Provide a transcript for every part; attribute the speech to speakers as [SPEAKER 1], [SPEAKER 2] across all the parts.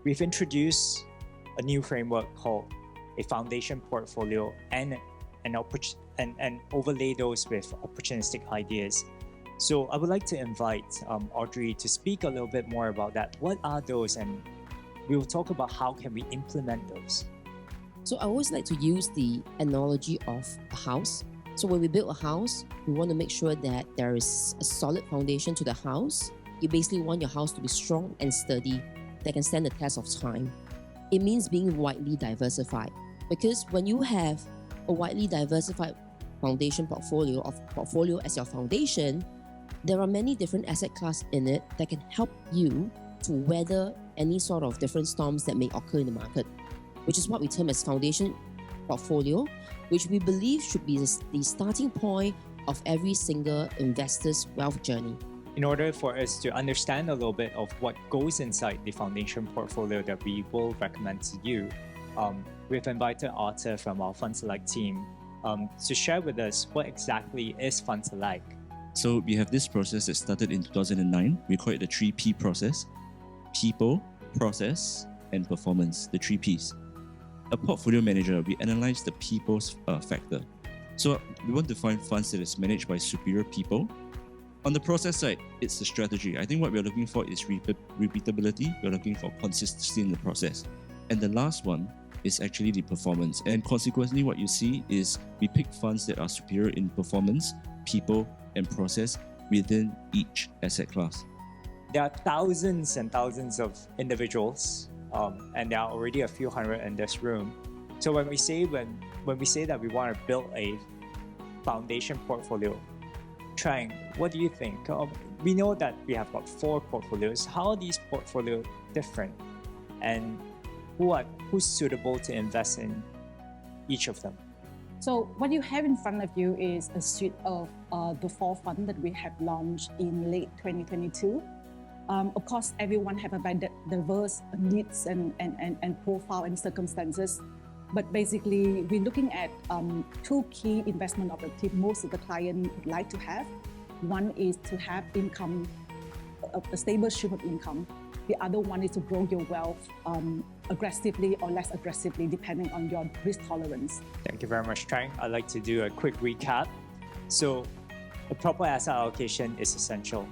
[SPEAKER 1] we've introduced a new framework called a foundation portfolio and overlay those with opportunistic ideas. So I would like to invite Audrey to speak a little bit more about that. What are those? And we will talk about how can we implement those.
[SPEAKER 2] So I always like to use the analogy of a house. So when we build a house, we want to make sure that there is a solid foundation to the house. You basically want your house to be strong and sturdy, that can stand the test of time. It means being widely diversified, because when you have a widely diversified foundation portfolio as your foundation, there are many different asset classes in it that can help you to weather any sort of different storms that may occur in the market, which is what we term as foundation portfolio, which we believe should be the starting point of every single investor's wealth journey.
[SPEAKER 1] In order for us to understand a little bit of what goes inside the foundation portfolio that we will recommend to you, we've invited Arthur from our Fund Select team to share with us what exactly is Fund Select.
[SPEAKER 3] So we have this process that started in 2009. We call it the 3P process: people, process, and performance, the 3 Ps. A portfolio manager, we analyze the people's factor. So we want to find funds that is managed by superior people. On the process side, it's the strategy. I think what we're looking for is repeatability. We're looking for consistency in the process. And the last one is actually the performance. And consequently, what you see is we pick funds that are superior in performance, people, and process within each asset class.
[SPEAKER 1] There are thousands and thousands of individuals, and there are already a few hundred in this room. So when we say that we want to build a foundation portfolio, Trang, what do you think? We know that we have got 4 portfolios. How are these portfolios different, and who's suitable to invest in each of them?
[SPEAKER 4] So what you have in front of you is a suite of the 4 funds that we have launched in late 2022. Of course, everyone have a very diverse needs and profile and circumstances. But basically, we're looking at 2 key investment objectives most of the client would like to have. One is to have income, a stable stream of income. The other one is to grow your wealth aggressively or less aggressively, depending on your risk tolerance.
[SPEAKER 1] Thank you very much, Trang. I'd like to do a quick recap. So a proper asset allocation is essential.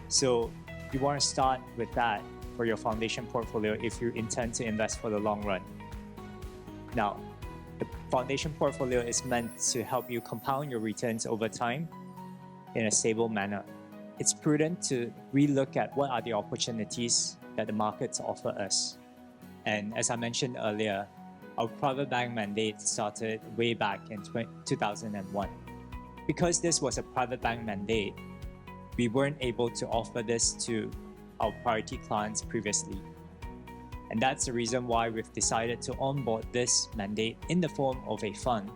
[SPEAKER 1] So you want to start with that for your foundation portfolio if you intend to invest for the long run. Now, the foundation portfolio is meant to help you compound your returns over time in a stable manner. It's prudent to relook at what are the opportunities that the markets offer us. And as I mentioned earlier, our private bank mandate started way back in 2001. Because this was a private bank mandate, we weren't able to offer this to our priority clients previously. And that's the reason why we've decided to onboard this mandate in the form of a fund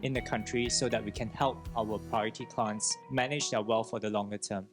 [SPEAKER 1] in the country so that we can help our priority clients manage their wealth for the longer term.